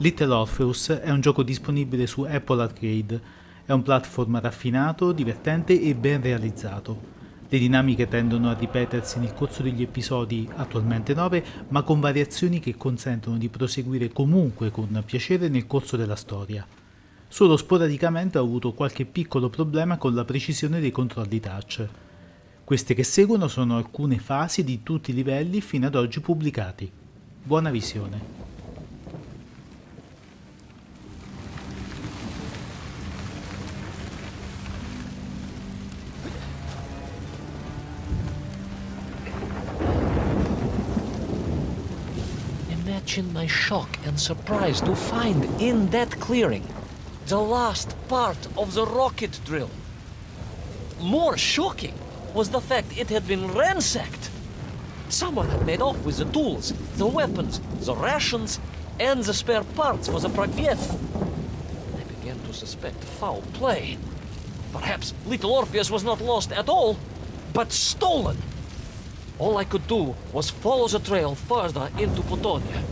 Little Orpheus è un gioco disponibile su Apple Arcade. È un platform raffinato, divertente e ben realizzato. Le dinamiche tendono a ripetersi nel corso degli episodi, attualmente 9, ma con variazioni che consentono di proseguire comunque con piacere nel corso della storia. Solo sporadicamente ho avuto qualche piccolo problema con la precisione dei controlli touch. Queste che seguono sono alcune fasi di tutti i livelli fino ad oggi pubblicati. Buona visione. Imagine my shock and surprise to find in that clearing the last part of the rocket drill. More shocking was the fact it had been ransacked. Someone had made off with the tools, the weapons, the rations, and the spare parts for the Pragviev. I began to suspect foul play. Perhaps little Orpheus was not lost at all, but stolen. All I could do was follow the trail further into Potonia.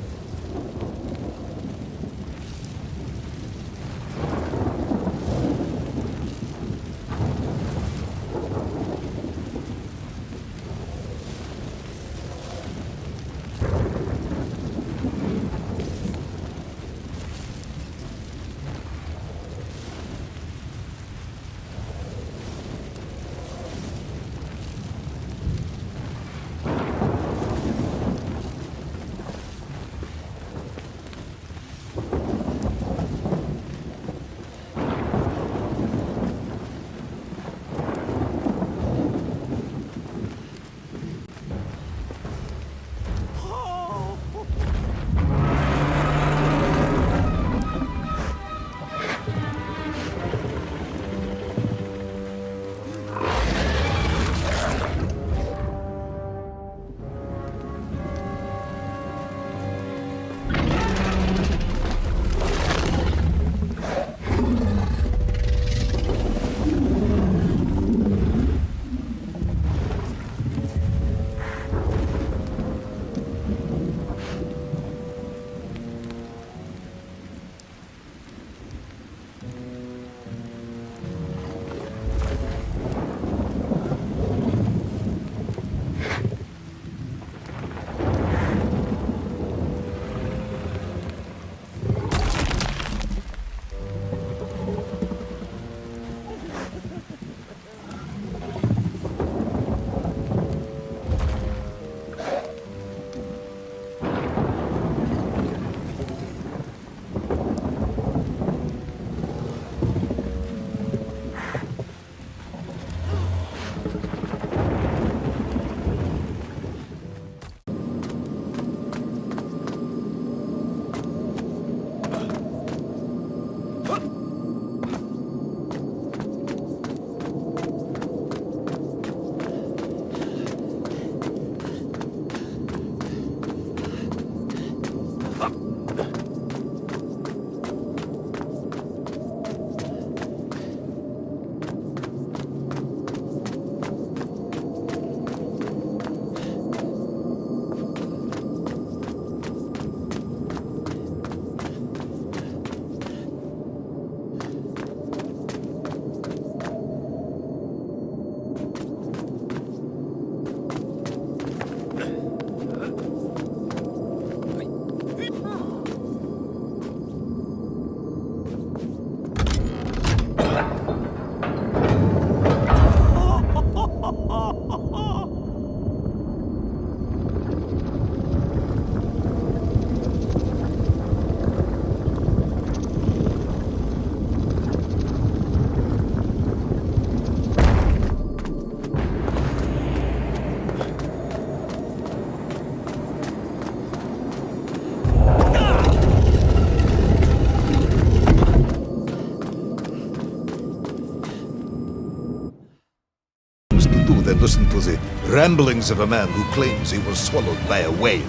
Than listen to the ramblings of a man who claims he was swallowed by a whale.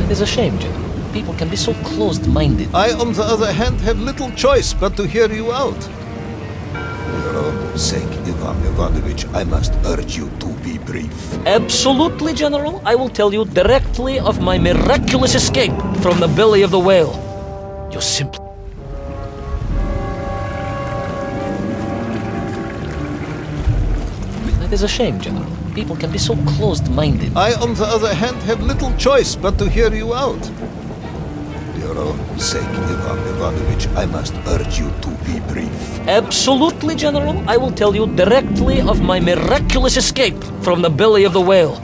It is a shame, Jim. People can be so closed-minded. I, on the other hand, have little choice but to hear you out. For your own sake, Ivan Ivanovich, I must urge you to be brief. Absolutely, General. I will tell you directly of my miraculous escape from the belly of the whale. You simply... That is a shame, General. People can be so closed-minded. I, on the other hand, have little choice but to hear you out. For your own sake, Ivan Ivanovich, I must urge you to be brief. Absolutely, General. I will tell you directly of my miraculous escape from the belly of the whale.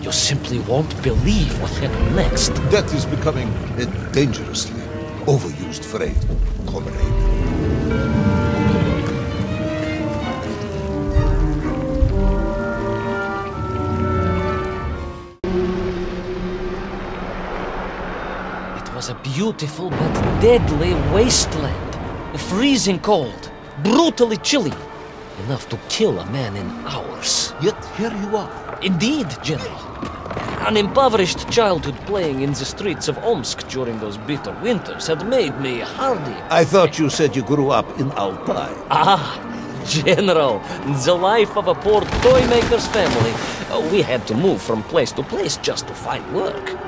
You simply won't believe what happened next. That is becoming a dangerously overused phrase, comrade. It was a beautiful but deadly wasteland. Freezing cold, brutally chilly, enough to kill a man in hours. Yet here you are. Indeed, General. An impoverished childhood playing in the streets of Omsk during those bitter winters had made me hardy. I thought you said you grew up in Altai. Ah, General, the life of a poor toy maker's family. We had to move from place to place just to find work.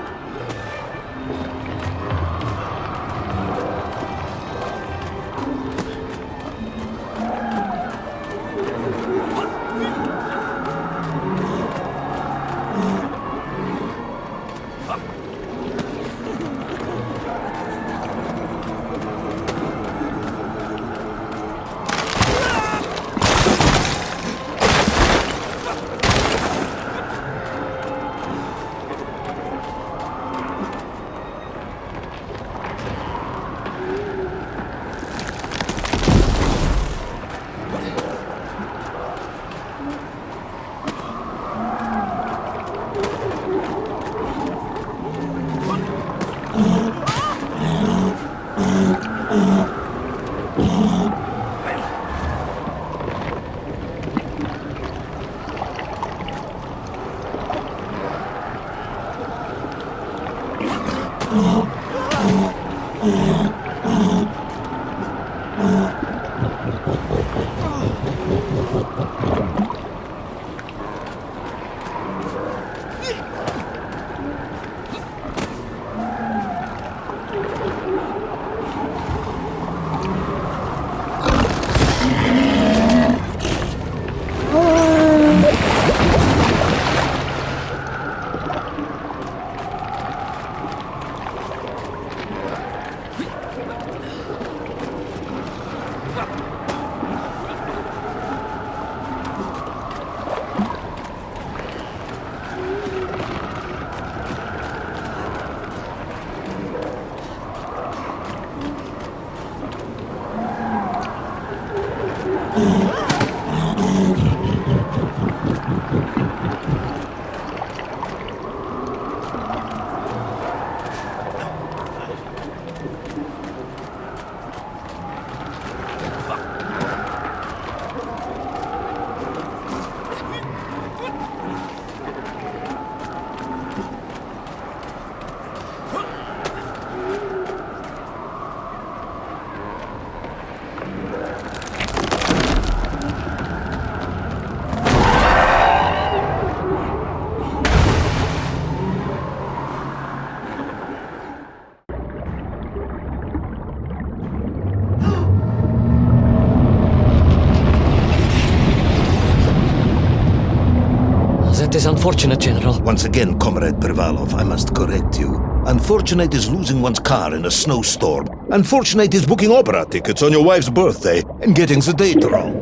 That is unfortunate, General. Once again, Comrade Pervalov, I must correct you. Unfortunate is losing one's car in a snowstorm. Unfortunate is booking opera tickets on your wife's birthday and getting the date wrong.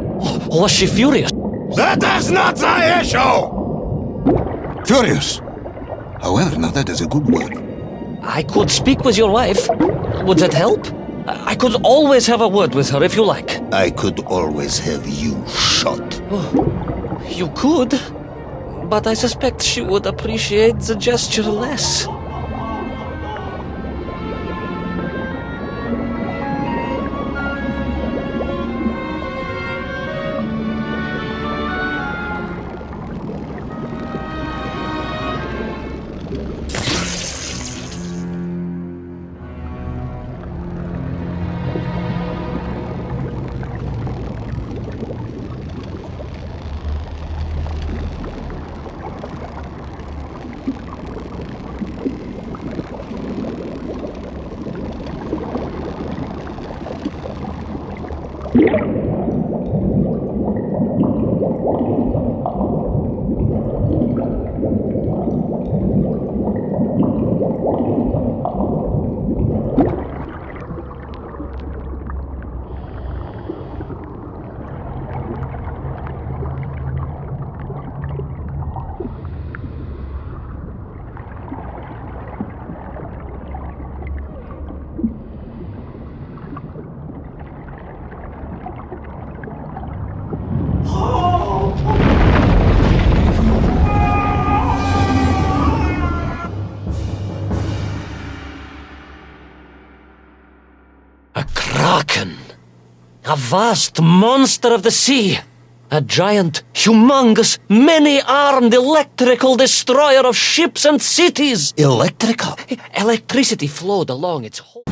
Was she furious? That is not the issue! Furious. However, now that is a good word. I could speak with your wife. Would that help? I could always have a word with her if you like. I could always have you shot. You could, but I suspect she would appreciate the gesture less. A kraken! A vast monster of the sea! A giant, humongous, many-armed electrical destroyer of ships and cities! Electrical? Electricity flowed along its whole...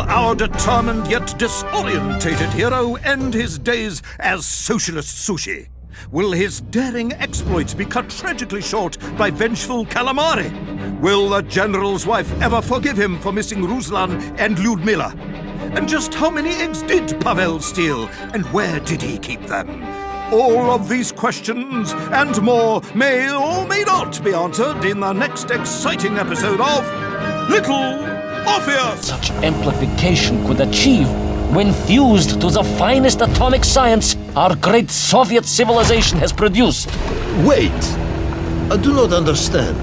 Our determined yet disorientated hero end his days as socialist sushi? Will his daring exploits be cut tragically short by vengeful calamari? Will the general's wife ever forgive him for missing Ruslan and Lyudmila? And just how many eggs did Pavel steal, and where did he keep them? All of these questions and more may or may not be answered in the next exciting episode of Little Orpheus! Such amplification could achieve when fused to the finest atomic science our great Soviet civilization has produced. Wait, I do not understand.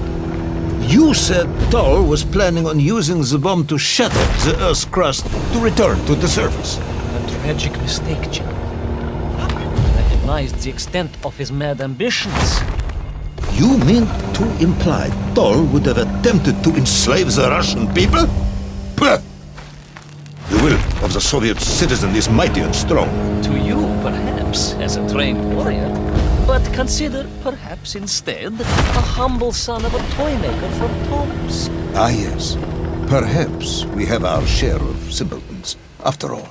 You said Thor was planning on using the bomb to shatter the Earth's crust to return to the surface. A tragic mistake, Jim. I recognized the extent of his mad ambitions. You mean to imply Thor would have attempted to enslave the Russian people? Pah! The will of the Soviet citizen is mighty and strong. To you, perhaps, as a trained warrior. But consider, perhaps instead, a humble son of a toymaker from Tomsk. Ah, yes. Perhaps we have our share of simpletons, after all.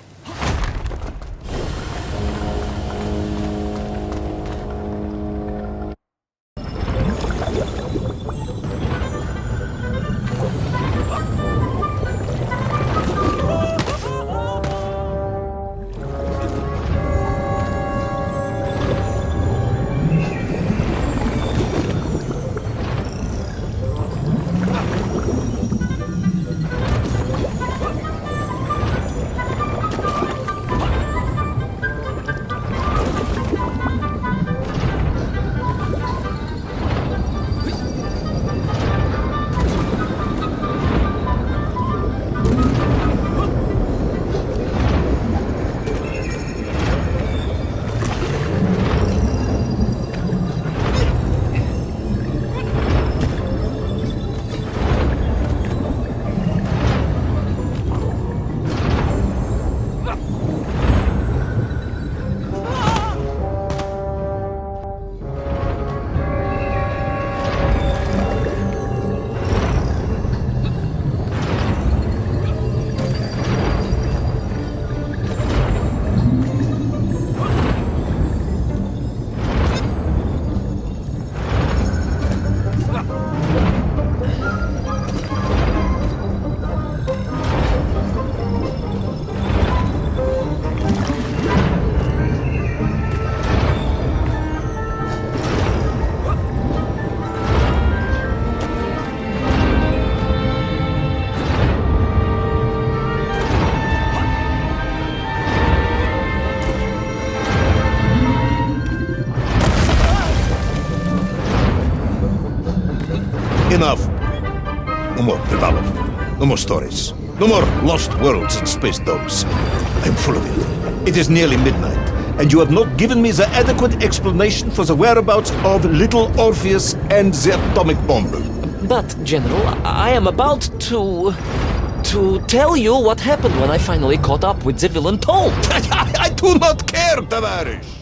Enough. No more Privalov. No more stories. No more lost worlds and space dogs. I'm full of it. It is nearly midnight, and you have not given me the adequate explanation for the whereabouts of little Orpheus and the atomic bomb. But, General, I am about to tell you what happened when I finally caught up with the villain Toll. I do not care, Tavarish.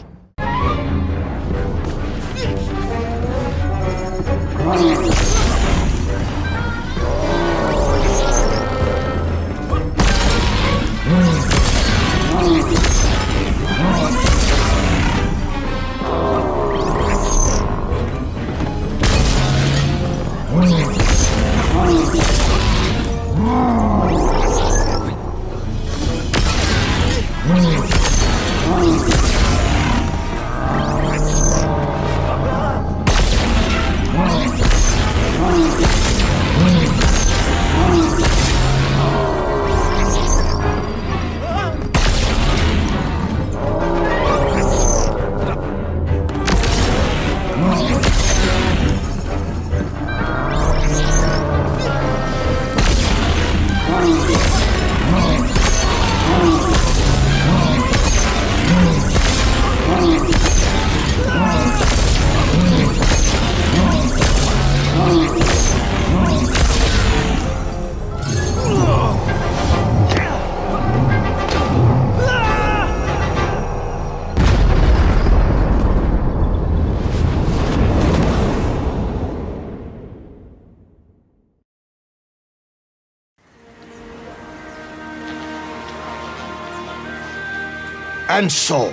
And so,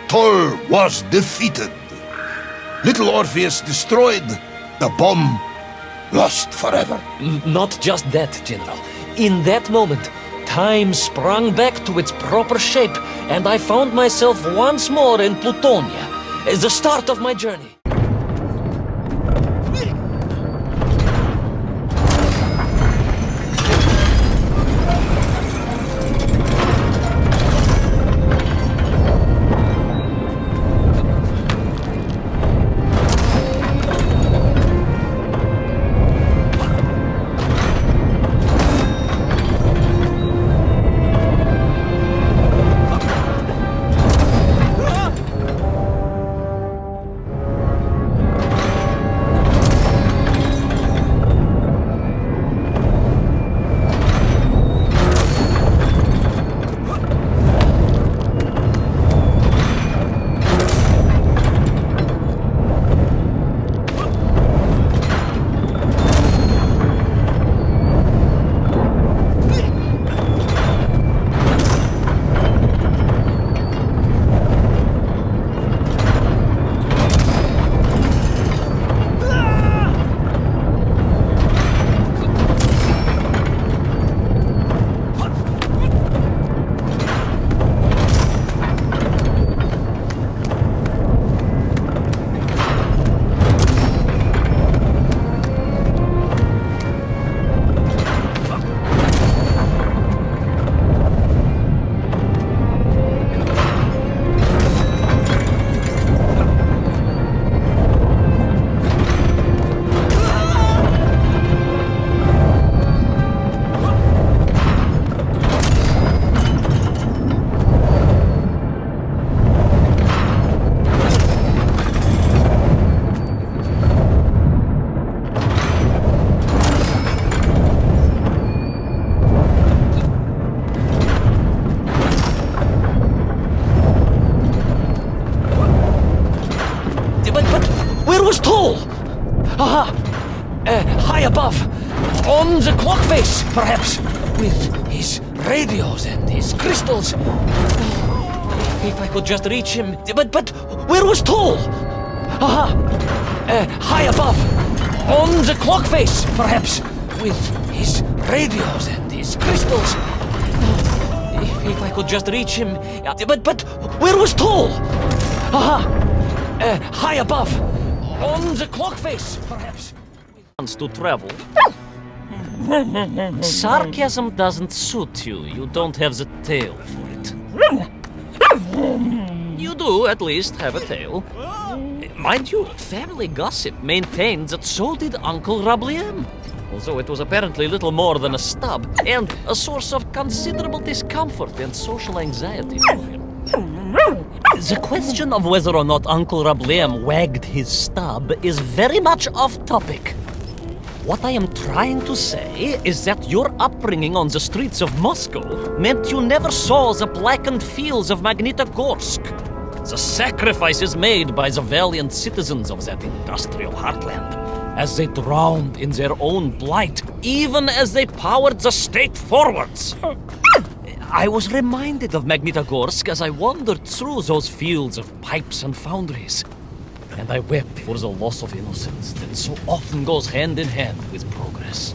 Toll was defeated. Little Orpheus destroyed, the bomb lost forever. Not just that, General. In that moment, time sprung back to its proper shape, and I found myself once more in Plutonia, as the start of my journey. High above, on the clock face, perhaps, with his radios and his crystals. If I could just reach him. But where was Toll? High above, on the clock face, perhaps, with his radios and his crystals. If I could just reach him. But where was Toll? High above, on the clock face, perhaps. Wants to travel. Sarcasm doesn't suit you. You don't have the tail for it. You do at least have a tail. Mind you, family gossip maintained that so did Uncle Rabliem. Although it was apparently little more than a stub, and a source of considerable discomfort and social anxiety for him. The question of whether or not Uncle Rabliem wagged his stub is very much off topic. What I am trying to say is that your upbringing on the streets of Moscow meant you never saw the blackened fields of Magnitogorsk. The sacrifices made by the valiant citizens of that industrial heartland, as they drowned in their own blight, even as they powered the state forwards. I was reminded of Magnitogorsk as I wandered through those fields of pipes and foundries, and I wept for the loss of innocence that so often goes hand in hand with progress.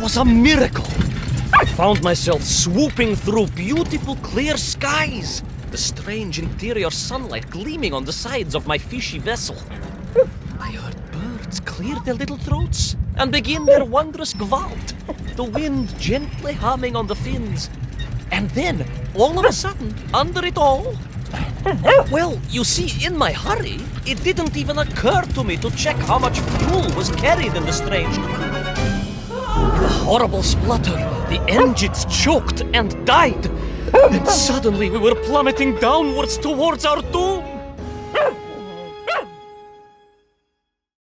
was a miracle. I found myself swooping through beautiful clear skies, the strange interior sunlight gleaming on the sides of my fishy vessel. I heard birds clear their little throats and begin their wondrous gvalt, the wind gently humming on the fins. And then, all of a sudden, under it all... Well, you see, in my hurry, it didn't even occur to me to check how much fuel was carried in the strange craft. The horrible splutter, the engines choked and died. And suddenly we were plummeting downwards towards our doom.